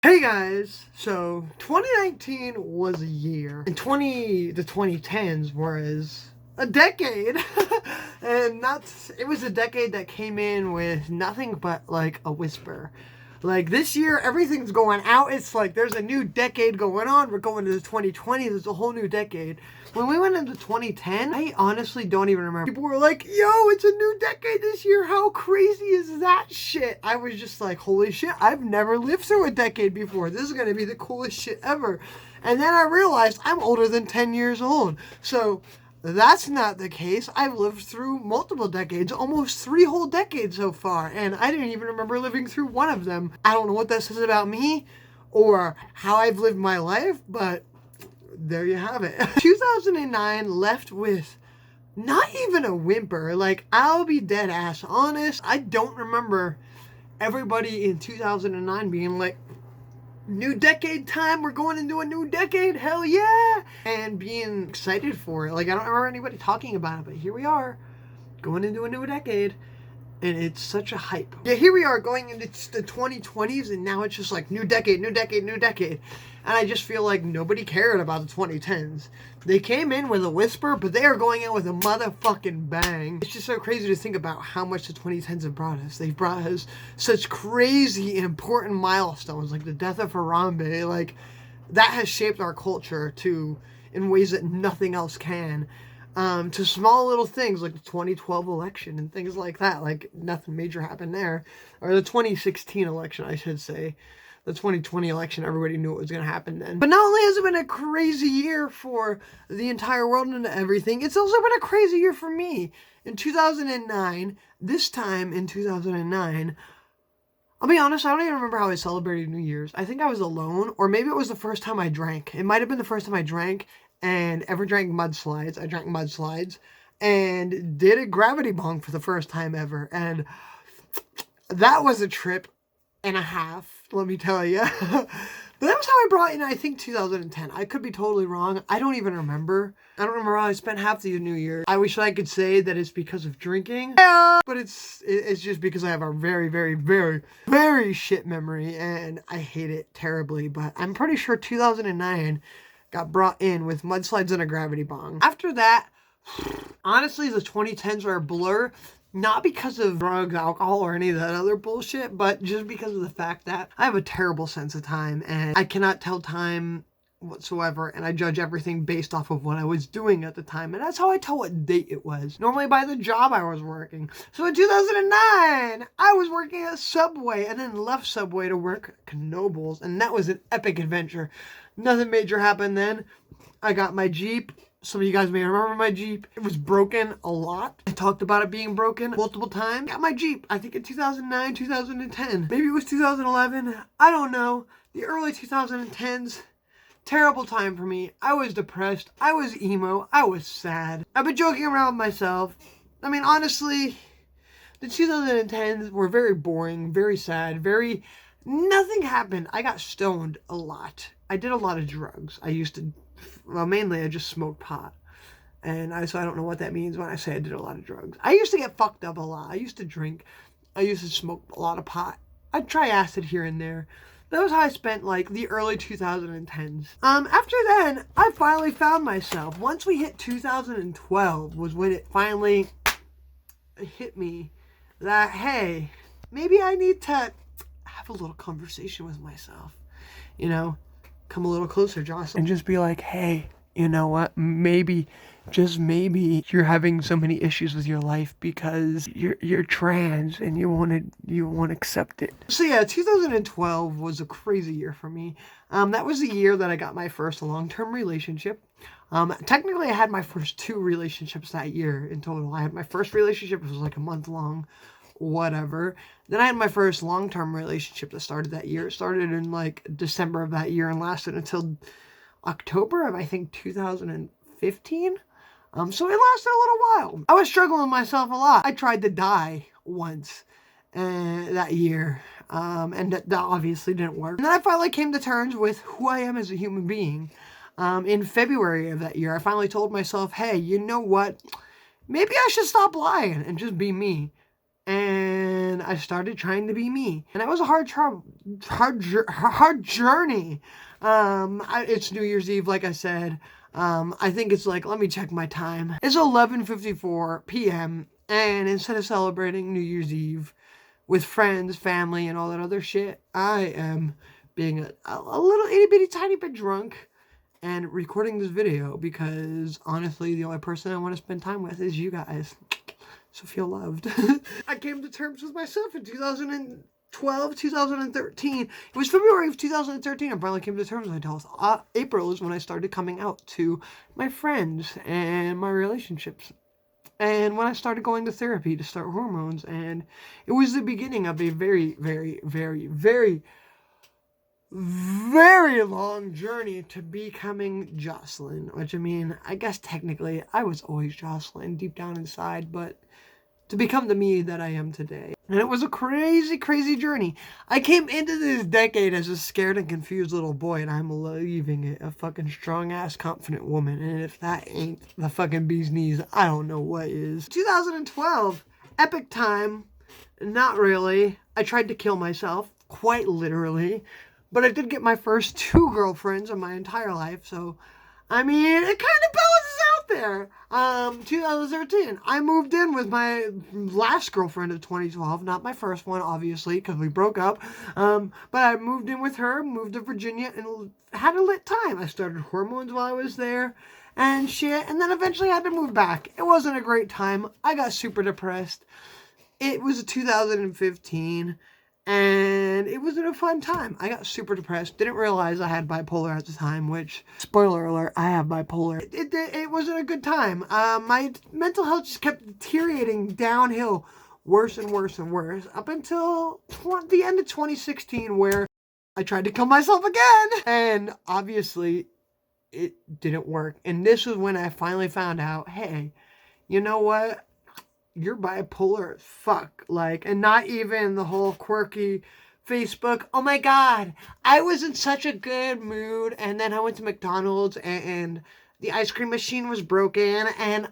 Hey guys, so 2019 was a year, and the 2010s was a decade, and it was a decade that came in with nothing but like a whisper. Like this year, everything's going out. It's like there's a new decade going on. We're going to the 2020. There's a whole new decade. When we went into 2010, I honestly don't even remember. People were like, yo, it's a new decade this year. How crazy is that shit? I was just like, holy shit, I've never lived through a decade before. This is going to be the coolest shit ever. And then I realized I'm older than 10 years old. So that's not the case. I've lived through multiple decades, almost 3 whole decades so far, and I didn't even remember living through one of them. I don't know what that says about me or how I've lived my life, but there you have it. 2009 left with not even a whimper. Like, I'll be dead ass honest. I don't remember everybody in 2009 being like, new decade time, we're going into a new decade, hell yeah, and being excited for it. Like, I don't remember anybody talking about it, but here we are, going into a new decade, and it's such a hype. Yeah, here we are going into the 2020s, and now it's just like new decade, new decade, new decade, and I just feel like nobody cared about the 2010s. They came in with a whisper, but they are going in with a motherfucking bang. It's just so crazy to think about how much the 2010s have brought us. They've brought us such crazy and important milestones, like the death of Harambe. Like, that has shaped our culture in ways that nothing else can. To small little things like the 2012 election and things like that. Like, nothing major happened there. Or the 2016 election, I should say. The 2020 election, everybody knew what was going to happen then. But not only has it been a crazy year for the entire world and everything, it's also been a crazy year for me. In 2009, this time in 2009, I'll be honest, I don't even remember how I celebrated New Year's. I think I was alone, or maybe it was the first time I drank. It might have been the first time I drank and ever drank mudslides. I drank mudslides and did a gravity bong for the first time ever. And that was a trip and a half, let me tell you. But that was how I brought in, I think, 2010. I could be totally wrong. I don't even remember. I don't remember how I spent half the New Year. I wish I could say that it's because of drinking. But it's just because I have a very, very, very, very shit memory. And I hate it terribly. But I'm pretty sure 2009 got brought in with mudslides and a gravity bong. After that, honestly, the 2010s are a blur. Not because of drugs, alcohol, or any of that other bullshit, but just because of the fact that I have a terrible sense of time and I cannot tell time whatsoever, and I judge everything based off of what I was doing at the time, and that's how I tell what date it was. Normally by the job I was working. So in 2009, I was working at Subway and then left Subway to work at Knoebels, and that was an epic adventure. Nothing major happened then. I got my Jeep. Some of you guys may remember my Jeep. It was broken a lot. I talked about it being broken multiple times. Got my Jeep, I think in 2009, 2010. Maybe it was 2011. I don't know. The early 2010s, terrible time for me. I was depressed. I was emo. I was sad. I've been joking around with myself. I mean, honestly, the 2010s were very boring, very sad, nothing happened. I got stoned a lot. I did a lot of drugs. Mainly I just smoked pot. So I don't know what that means when I say I did a lot of drugs. I used to get fucked up a lot. I used to drink. I used to smoke a lot of pot. I'd try acid here and there. That was how I spent like the early 2010s. After then, I finally found myself. Once we hit 2012 was when it finally hit me that, hey, maybe I need to have a little conversation with myself. You know? Come a little closer, Joselyn, and just be like, hey, you know what? Maybe, just maybe, you're having so many issues with your life because you're trans and you won't accept it. So yeah, 2012 was a crazy year for me. That was the year that I got my first long-term relationship. Technically, I had my first 2 relationships that year in total. I had my first relationship, it was like a month long. Whatever. Then I had my first long-term relationship that started that year. It started in like December of that year and lasted until October of I think 2015. So it lasted a little while. I was struggling with myself a lot. I tried to die once that year. And that obviously didn't work. And then I finally came to terms with who I am as a human being. In February of that year, I finally told myself, hey, you know what? Maybe I should stop lying and just be me. And and I started trying to be me. And that was a hard journey. It's New Year's Eve, like I said. I think it's like, let me check my time. It's 11:54 p.m. And instead of celebrating New Year's Eve with friends, family, and all that other shit, I am being a little itty bitty tiny bit drunk and recording this video because honestly, the only person I want to spend time with is you guys. So feel loved. I came to terms with myself in 2012, 2013. It was February of 2013 I finally came to terms with myself. April is when I started coming out to my friends and my relationships. And when I started going to therapy to start hormones. And it was the beginning of a very, very, very, very, very long journey to becoming Joselyn. Which, I mean, I guess technically I was always Joselyn deep down inside, but to become the me that I am today. And it was a crazy, crazy journey. I came into this decade as a scared and confused little boy, and I'm leaving it a fucking strong-ass, confident woman. And if that ain't the fucking bee's knees, I don't know what is. 2012, epic time. Not really. I tried to kill myself, quite literally. But I did get my first 2 girlfriends in my entire life, so I mean, it kind of balances out there. 2013, I moved in with my last girlfriend of 2012, not my first one, obviously, because we broke up. But I moved in with her, moved to Virginia, and had a lit time. I started hormones while I was there and shit, and then eventually I had to move back. It wasn't a great time. I got super depressed. It was 2015. And it wasn't a fun time. I got super depressed. Didn't realize I had bipolar at the time, which, spoiler alert, I have bipolar. It wasn't a good time. My mental health just kept deteriorating downhill, worse and worse and worse, up until the end of 2016, where I tried to kill myself again. And obviously, it didn't work. And this was when I finally found out, hey, you know what? You're bipolar as fuck. Like, and not even the whole quirky Facebook, oh my god, I was in such a good mood, and then I went to McDonald's, and the ice cream machine was broken, and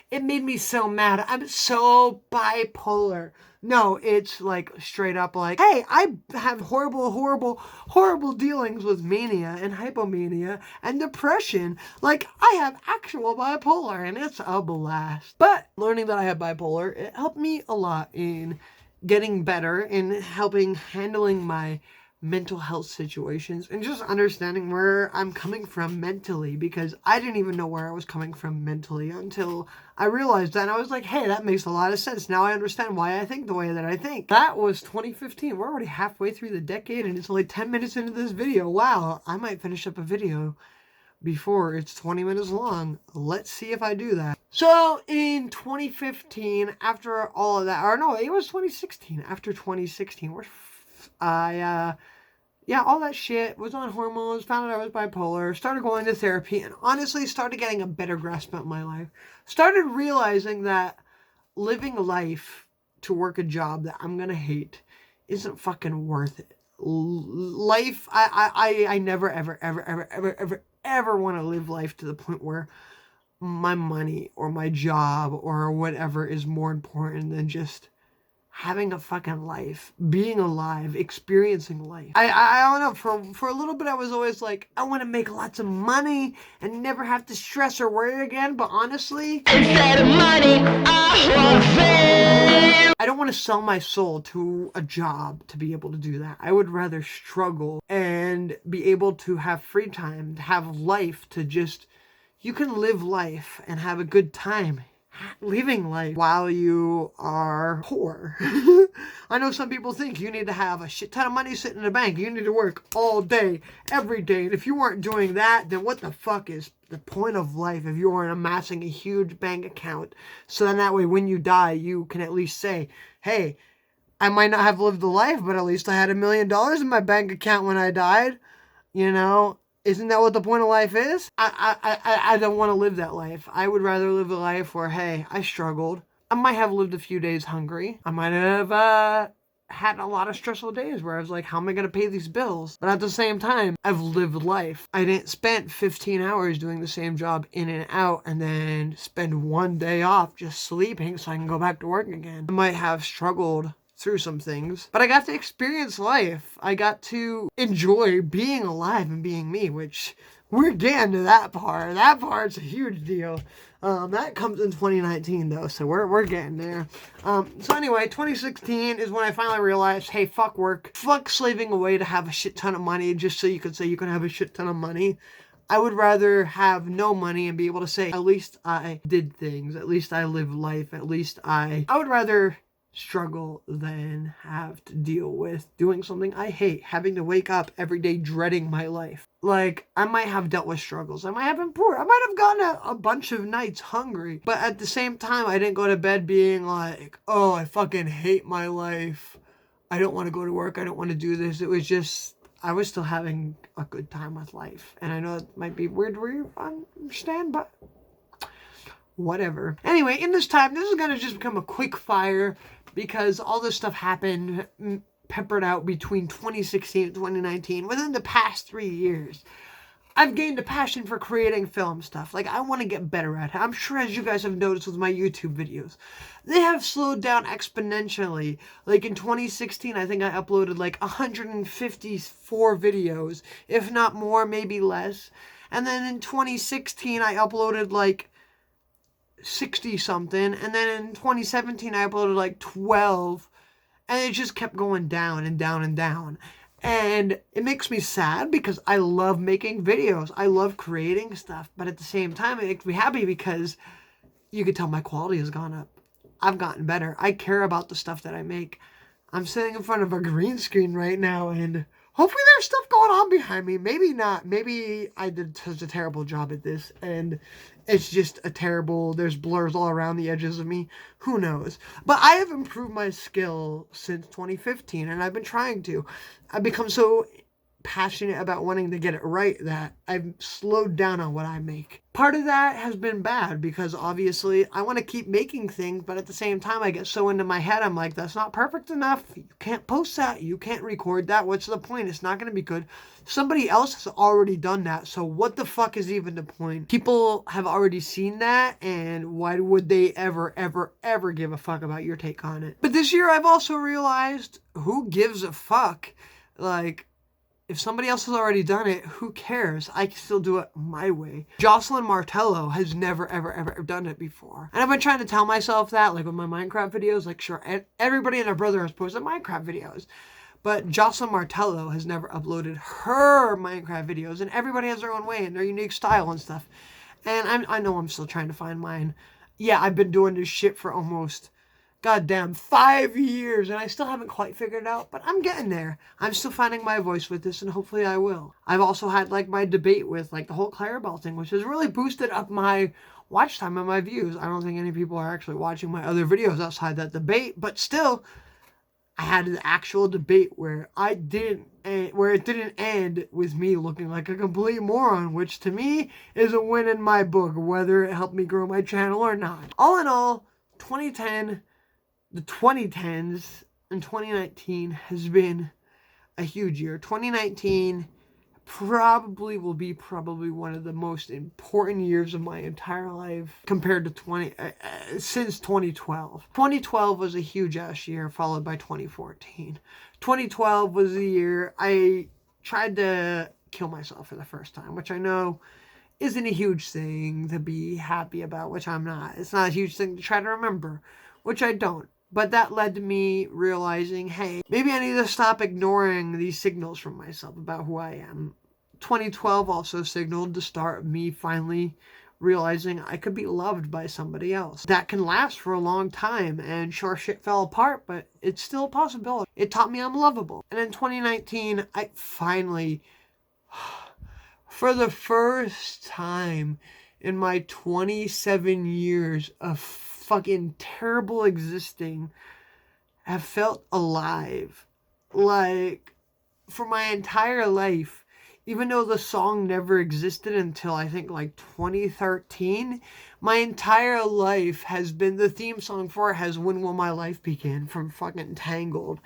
it made me so mad. I'm so bipolar. No, it's like straight up like, hey, I have horrible dealings with mania and hypomania and depression. Like, I have actual bipolar, and it's a blast. But learning that I have bipolar, it helped me a lot in getting better, in handling my mental health situations, and just understanding where I'm coming from mentally, because I didn't even know where I was coming from mentally until I realized that, and I was like, hey, that makes a lot of sense. Now I understand why I think the way that I think. That was 2015. We're already halfway through the decade, and it's only 10 minutes into this video. Wow, I might finish up a video before it's 20 minutes long. Let's see if I do that. So in 2015, after all of that, or no, it was 2016. After 2016, all that shit, was on hormones, found out I was bipolar, started going to therapy, and honestly started getting a better grasp of my life. Started realizing that living life to work a job that I'm gonna hate isn't fucking worth it. Life, I never, ever want to live life to the point where my money or my job or whatever is more important than just having a fucking life, being alive, experiencing life. I don't know, for a little bit I was always like, I want to make lots of money and never have to stress or worry again, but honestly, instead of money, I want fame. I don't want to sell my soul to a job to be able to do that. I would rather struggle and be able to have free time, to have life, to just, you can live life and have a good time living life while you are poor. I know some people think you need to have a shit ton of money sitting in the bank. You need to work all day, every day. And if you weren't doing that, then what the fuck is the point of life if you weren't amassing a huge bank account? So then that way when you die, you can at least say, hey, I might not have lived the life, but at least I had $1 million in my bank account when I died. You know? Isn't that what the point of life is? I don't want to live that life. I would rather live a life where, hey, I struggled. I might have lived a few days hungry. I might have had a lot of stressful days where I was like, how am I going to pay these bills? But at the same time, I've lived life. I didn't spend 15 hours doing the same job in and out and then spend one day off just sleeping so I can go back to work again. I might have struggled through some things, but I got to experience life. I got to enjoy being alive and being me, which we're getting to that part. That part's a huge deal. That comes in 2019 though, so we're getting there. So anyway, 2016 is when I finally realized, hey, fuck work, fuck slaving away to have a shit ton of money just so you could say you can have a shit ton of money. I would rather have no money and be able to say, at least I did things, at least I lived life, at least I would rather struggle than have to deal with doing something I hate, having to wake up every day dreading my life. Like, I might have dealt with struggles. I might have been poor. I might have gotten a bunch of nights hungry. But at the same time, I didn't go to bed being like, oh, I fucking hate my life. I don't want to go to work. I don't want to do this. It was just, I was still having a good time with life. And I know it might be weird where you understand, but whatever. Anyway, in this time, this is going to just become a quick fire because all this stuff happened peppered out between 2016 and 2019. Within the past 3 years, I've gained a passion for creating film stuff. Like, I want to get better at it. I'm sure, as you guys have noticed with my YouTube videos, they have slowed down exponentially. Like, in 2016, I think I uploaded like 154 videos, if not more, maybe less. And then in 2016, I uploaded like 60 something, and then in 2017 I uploaded like 12, and it just kept going down and down and down. And it makes me sad because I love making videos, I love creating stuff, but at the same time it makes me happy because you could tell my quality has gone up. I've gotten better. I care about the stuff that I make. I'm sitting in front of a green screen right now, and hopefully there's stuff going on behind me. Maybe not. Maybe I did such a terrible job at this, and it's just there's blurs all around the edges of me. Who knows? But I have improved my skill since 2015, and I've been trying to. I've become so passionate about wanting to get it right that I've slowed down on what I make. Part of that has been bad because obviously I want to keep making things, but at the same time I get so into my head, I'm like, that's not perfect enough. You can't post that. You can't record that. What's the point? It's not going to be good. Somebody else has already done that. So what the fuck is even the point? People have already seen that, and why would they ever give a fuck about your take on it? But this year I've also realized, who gives a fuck? Like, if somebody else has already done it, who cares? I can still do it my way. Joselyn Martello has never, ever done it before. And I've been trying to tell myself that, like with my Minecraft videos, like sure, everybody and their brother has posted Minecraft videos. But Joselyn Martello has never uploaded her Minecraft videos, and everybody has their own way and their unique style and stuff. And I know I'm still trying to find mine. Yeah, I've been doing this shit for almost goddamn 5 years, and I still haven't quite figured it out, but I'm getting there. I'm still finding my voice with this, and hopefully I will. I've also had like my debate with like the whole Clarabelle thing, which has really boosted up my watch time and my views. I don't think any people are actually watching my other videos outside that debate, but still, I had an actual debate where it didn't end with me looking like a complete moron, which to me is a win in my book, whether it helped me grow my channel or not. All in all, the 2010s and 2019 has been a huge year. 2019 will be one of the most important years of my entire life compared to since 2012. 2012 was a huge ass year, followed by 2014. 2012 was the year I tried to kill myself for the first time, which I know isn't a huge thing to be happy about, which I'm not. It's not a huge thing to try to remember, which I don't. But that led to me realizing, hey, maybe I need to stop ignoring these signals from myself about who I am. 2012 also signaled the start of me finally realizing I could be loved by somebody else. That can last for a long time, and sure, shit fell apart, but it's still a possibility. It taught me I'm lovable. And in 2019, I finally, for the first time in my 27 years of fucking terrible existing, have felt alive. Like, for my entire life, even though the song never existed until I think like 2013, my entire life has been, the theme song for it has When Will My Life Begin from fucking Tangled.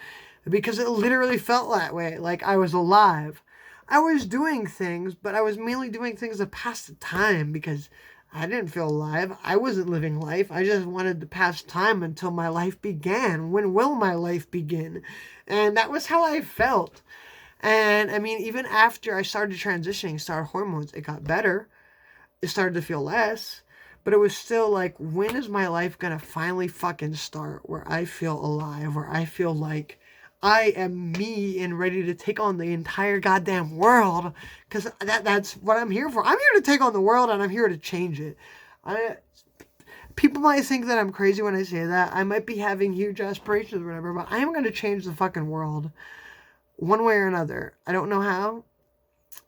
Because it literally felt that way, like I was alive. I was doing things, but I was mainly doing things to pass the time because I didn't feel alive. I wasn't living life. I just wanted to pass time until my life began. When will my life begin? And that was how I felt. And I mean, even after I started transitioning, started hormones, it got better. It started to feel less. But it was still like, when is my life gonna finally fucking start where I feel alive, where I feel like I am me and ready to take on the entire goddamn world? Because that's what I'm here for. I'm here to take on the world, and I'm here to change it. People might think that I'm crazy when I say that. I might be having huge aspirations or whatever, but I am going to change the fucking world one way or another. I don't know how.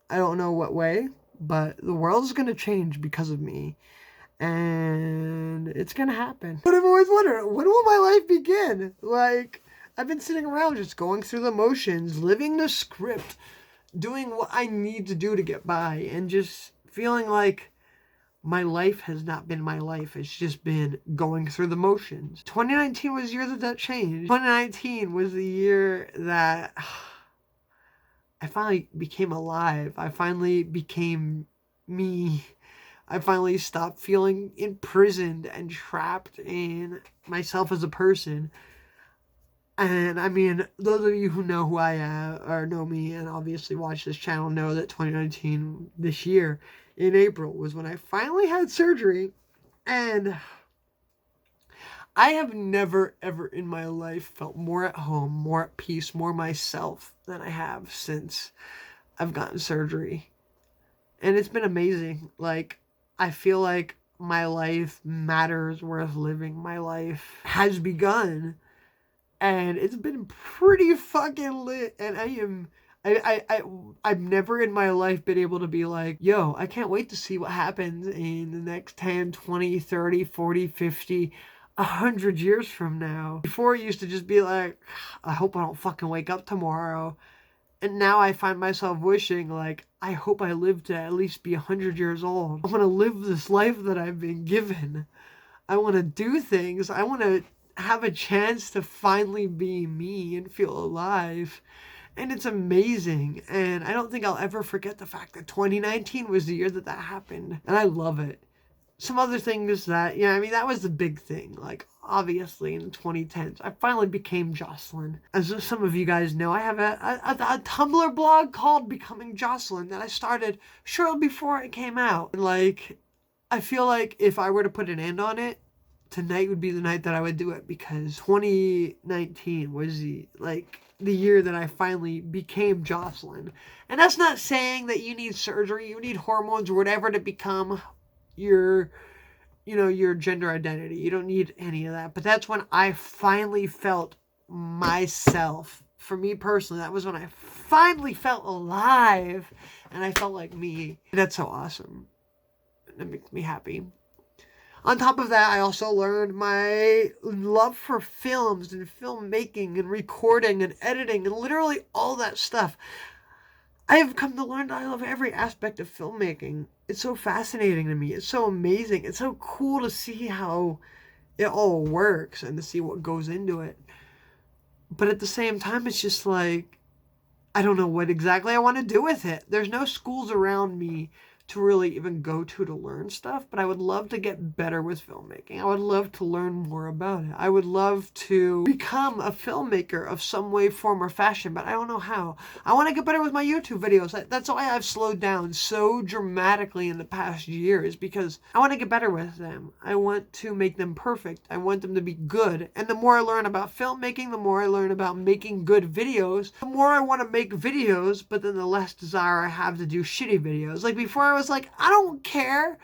I don't know what way, but the world is going to change because of me. And it's going to happen. But I've always wondered, when will my life begin? Like, I've been sitting around just going through the motions, living the script, doing what I need to do to get by, and just feeling like my life has not been my life. It's just been going through the motions. 2019 was the year that changed. 2019 was the year that I finally became alive. I finally became me. I finally stopped feeling imprisoned and trapped in myself as a person. And I mean, those of you who know who I am, or know me, and obviously watch this channel, know that 2019, this year, in April, was when I finally had surgery. And I have never, ever in my life felt more at home, more at peace, more myself than I have since I've gotten surgery. And it's been amazing. Like, I feel like my life matters, worth living. My life has begun. And it's been pretty fucking lit. And I've never in my life been able to be like, yo, I can't wait to see what happens in the next 10, 20, 30, 40, 50, 100 years from now. Before it used to just be like, I hope I don't fucking wake up tomorrow. And now I find myself wishing, like, I hope I live to at least be 100 years old. I want to live this life that I've been given. I want to do things. I want to have a chance to finally be me and feel alive. And it's amazing. And I don't think I'll ever forget the fact that 2019 was the year that happened. And I love it. Some other things that, yeah, I mean, that was the big thing. Like, obviously, in the 2010s, I finally became Joselyn. As some of you guys know, I have a Tumblr blog called Becoming Joselyn that I started shortly before it came out. And, like, I feel like if I were to put an end on it, tonight would be the night that I would do it, because 2019 was the year that I finally became Joselyn. And that's not saying that you need surgery, you need hormones or whatever to become your gender identity. You don't need any of that. But that's when I finally felt myself. For me personally, that was when I finally felt alive and I felt like me. That's so awesome. That makes me happy. On top of that, I also learned my love for films and filmmaking and recording and editing and literally all that stuff. I have come to learn that I love every aspect of filmmaking. It's so fascinating to me. It's so amazing. It's so cool to see how it all works and to see what goes into it. But at the same time, it's just like, I don't know what exactly I want to do with it. There's no schools around me to really even go to learn stuff, but I would love to get better with filmmaking. I would love to learn more about it. I would love to become a filmmaker of some way, form, or fashion, but I don't know how. I want to get better with my YouTube videos. That's why I've slowed down so dramatically in the past years, because I want to get better with them. I want to make them perfect. I want them to be good. And the more I learn about filmmaking, the more I learn about making good videos, the more I want to make videos, but then the less desire I have to do shitty videos. Like before, I was like, I don't care.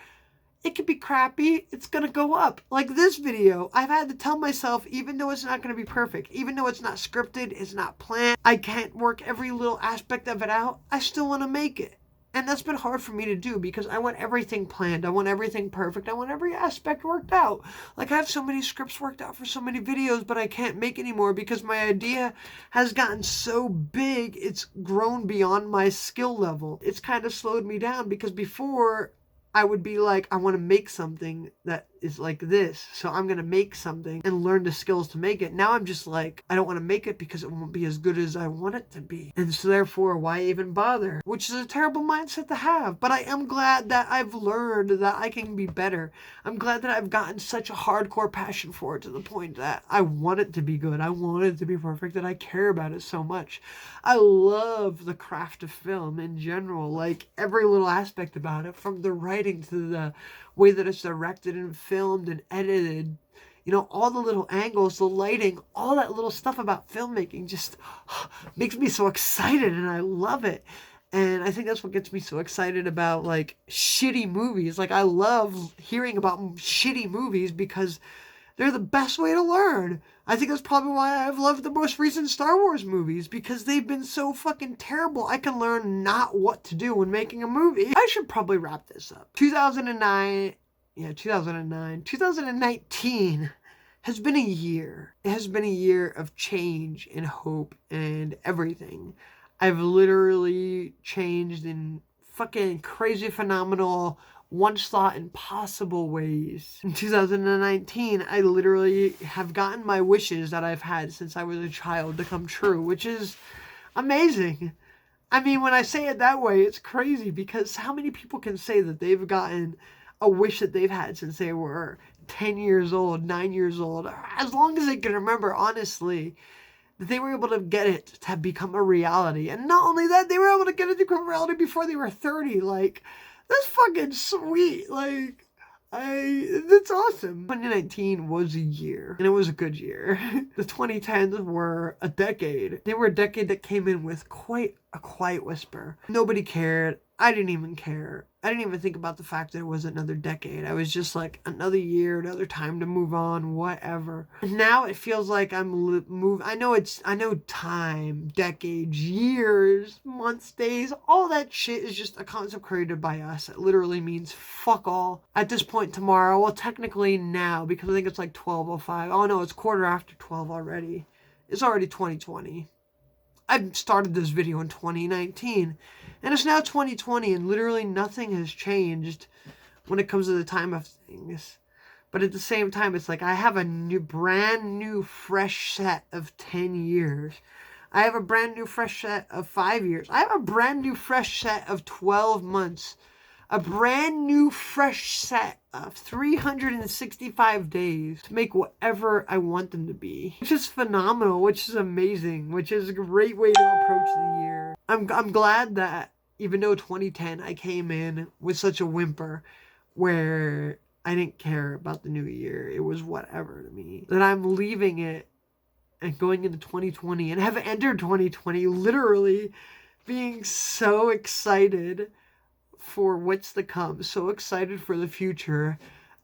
It could be crappy. It's going to go up. Like this video, I've had to tell myself, even though it's not going to be perfect, even though it's not scripted, it's not planned, I can't work every little aspect of it out, I still want to make it. And that's been hard for me to do because I want everything planned. I want everything perfect. I want every aspect worked out. Like I have so many scripts worked out for so many videos, but I can't make anymore because my idea has gotten so big. It's grown beyond my skill level. It's kind of slowed me down because before I would be like, I want to make something that is like this. So I'm going to make something and learn the skills to make it. Now I'm just like, I don't want to make it because it won't be as good as I want it to be. And so therefore, why even bother? Which is a terrible mindset to have. But I am glad that I've learned that I can be better. I'm glad that I've gotten such a hardcore passion for it to the point that I want it to be good. I want it to be perfect, that I care about it so much. I love the craft of film in general, like every little aspect about it, from the writing to the way that it's directed and filmed and edited. You know, all the little angles, the lighting, all that little stuff about filmmaking just makes me so excited, and I love it. And I think that's what gets me so excited about, like, shitty movies. Like, I love hearing about shitty movies because they're the best way to learn. I think that's probably why I've loved the most recent Star Wars movies, because they've been so fucking terrible. I can learn not what to do when making a movie. I should probably wrap this up. 2019 has been a year. It has been a year of change and hope and everything. I've literally changed in fucking crazy, phenomenal, once thought impossible ways. In 2019, I literally have gotten my wishes that I've had since I was a child to come true, which is amazing. I mean, when I say it that way, it's crazy, because how many people can say that they've gotten a wish that they've had since they were 10 years old, 9 years old, as long as they can remember, honestly, that they were able to get it to become a reality. And not only that, they were able to get it to become a reality before they were 30. Like, that's fucking sweet. Like, that's awesome. 2019 was a year, and it was a good year. The 2010s were a decade. They were a decade that came in with quite a quiet whisper. Nobody cared. I didn't even care. I didn't even think about the fact that it was another decade. I was just like, another year, another time to move on, whatever. And now it feels like I'm I know time, decades, years, months, days, all that shit is just a concept created by us. It literally means fuck all. At this point tomorrow, well, technically now, because I think it's like 12:05. Oh no, it's 12:15 already. It's already 2020. I started this video in 2019, and it's now 2020, and literally nothing has changed when it comes to the time of things. But at the same time, it's like I have a brand new, fresh set of 10 years. I have a brand new, fresh set of 5 years. I have a brand new, fresh set of 12 months. A brand new, fresh set of 365 days to make whatever I want them to be. Which is phenomenal, which is amazing, which is a great way to approach the year. I'm glad that even though 2010 I came in with such a whimper where I didn't care about the new year, it was whatever to me, that I'm leaving it and going into 2020 and have entered 2020 literally being so excited for what's to come, so excited for the future.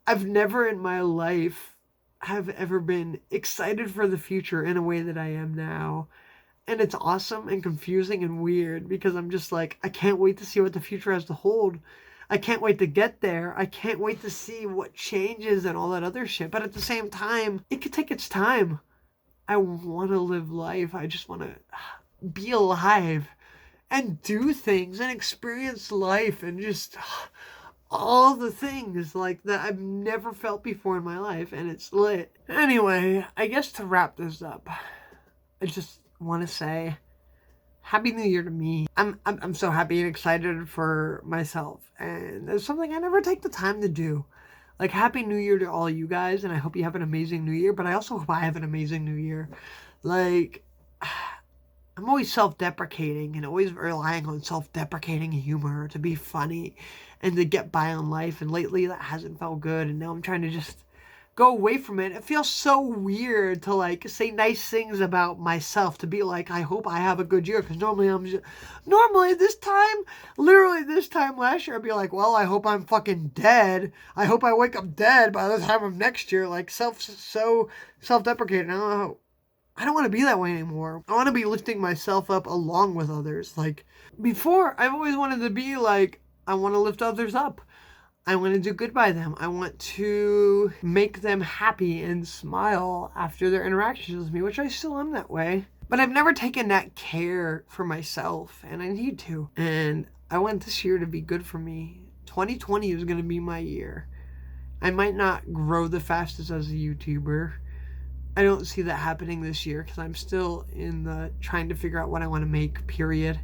I've never in my life have ever been excited for the future in a way that I am now. And it's awesome and confusing and weird, because I'm just like, I can't wait to see what the future has to hold. I can't wait to get there. I can't wait to see what changes and all that other shit. But at the same time, it could take its time. I want to live life. I just want to be alive and do things and experience life and just all the things like that I've never felt before in my life, and it's lit. Anyway, I guess to wrap this up, I just want to say Happy New Year to me. I'm so happy and excited for myself, and it's something I never take the time to do. Like, Happy New Year to all you guys, and I hope you have an amazing New Year, but I also hope I have an amazing New Year. Like, I'm always self-deprecating and always relying on self-deprecating humor to be funny and to get by on life. And lately that hasn't felt good. And now I'm trying to just go away from it. It feels so weird to like say nice things about myself, to be like, I hope I have a good year. Because normally this time, literally this time last year, I'd be like, well, I hope I'm fucking dead. I hope I wake up dead by the time of next year. Like so self-deprecating. I don't want to be that way anymore. I want to be lifting myself up along with others. Like, before, I've always wanted to be like, I want to lift others up. I want to do good by them. I want to make them happy and smile after their interactions with me, which I still am that way. But I've never taken that care for myself, and I need to. And I want this year to be good for me. 2020 is going to be my year. I might not grow the fastest as a YouTuber. I don't see that happening this year because I'm still in the trying to figure out what I want to make, period.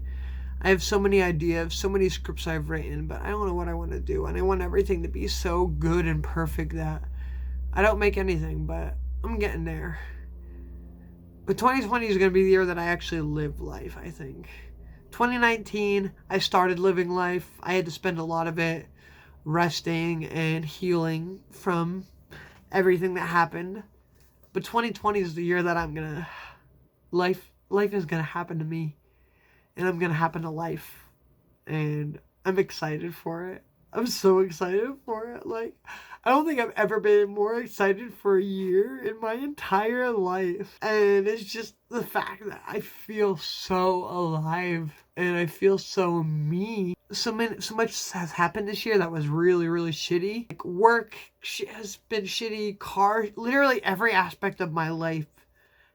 I have so many ideas, so many scripts I've written, but I don't know what I want to do. And I want everything to be so good and perfect that I don't make anything, but I'm getting there. But 2020 is going to be the year that I actually live life, I think. 2019, I started living life. I had to spend a lot of it resting and healing from everything that happened. But 2020 is the year that I'm going to... Life is going to happen to me. And I'm going to happen to life. And I'm excited for it. I'm so excited for it. Like, I don't think I've ever been more excited for a year in my entire life. And it's just the fact that I feel so alive. And I feel so me. So much has happened this year that was really, really shitty. Like, work has been shitty. Literally every aspect of my life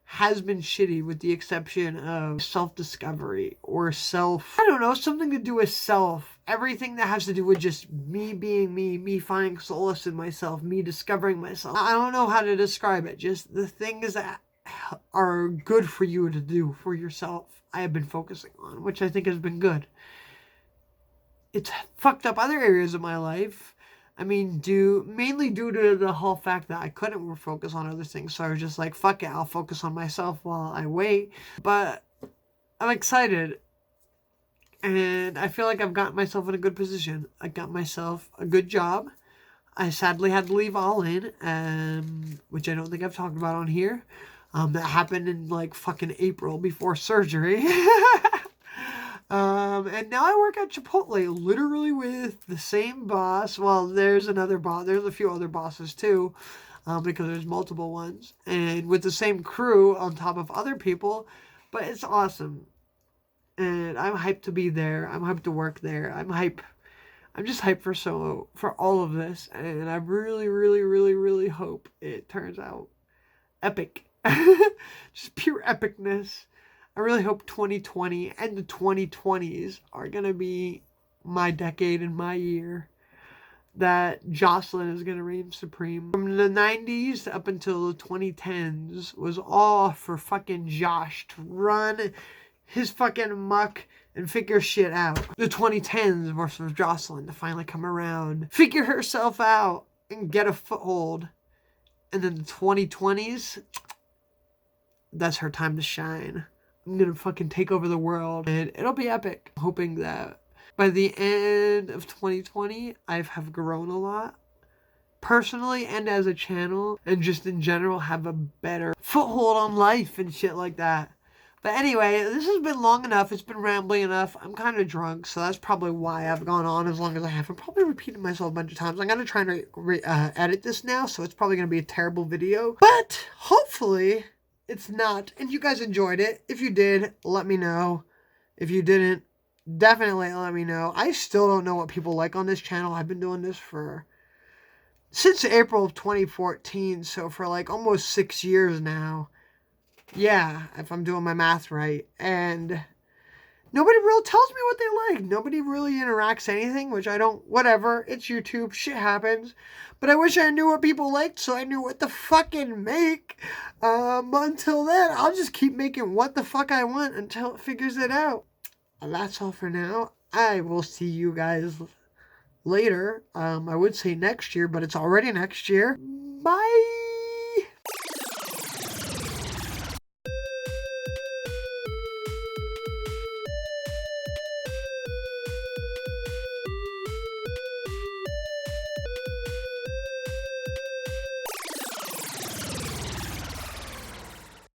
has been shitty with the exception of self-discovery or I don't know, something to do with self. Everything that has to do with just me being me finding solace in myself, me discovering myself. I don't know how to describe it. Just the things that are good for you to do for yourself, I have been focusing on, which I think has been good. It's fucked up other areas of my life. I mean, mainly due to the whole fact that I couldn't focus on other things. So I was just like, fuck it, I'll focus on myself while I wait. But I'm excited. And I feel like I've gotten myself in a good position. I got myself a good job. I sadly had to leave All In, which I don't think I've talked about on here. That happened in like fucking April before surgery. And now I work at Chipotle, literally with the same boss. Well, there's another boss. There's a few other bosses too, because there's multiple ones. And with the same crew on top of other people. But it's awesome. And I'm hyped to be there. I'm hyped to work there. I'm just hyped for all of this. And I really, really, really, really hope it turns out epic. Just pure epicness. I really hope 2020 and the 2020s are going to be my decade and my year. That Joselyn is going to reign supreme. From the 90s up until the 2010s was all for fucking Josh to run his fucking muck and figure shit out. The 2010s were for Joselyn to finally come around, figure herself out, and get a foothold. And then the 2020s, that's her time to shine. I'm gonna fucking take over the world and it'll be epic. I'm hoping that by the end of 2020, I have grown a lot. Personally and as a channel. And just in general have a better foothold on life and shit like that. But anyway, this has been long enough. It's been rambling enough. I'm kind of drunk, so that's probably why I've gone on as long as I have. I'm probably repeating myself a bunch of times. I'm going to try and edit this now, so it's probably going to be a terrible video. But hopefully it's not, and you guys enjoyed it. If you did, let me know. If you didn't, definitely let me know. I still don't know what people like on this channel. I've been doing this since April of 2014, so for like almost 6 years now. Yeah, if I'm doing my math right. And nobody really tells me what they like. Nobody really interacts anything, which I don't, whatever. It's YouTube, shit happens. But I wish I knew what people liked so I knew what to fucking make. But until then, I'll just keep making what the fuck I want until it figures it out. And that's all for now. I will see you guys later. I would say next year, but it's already next year. Bye!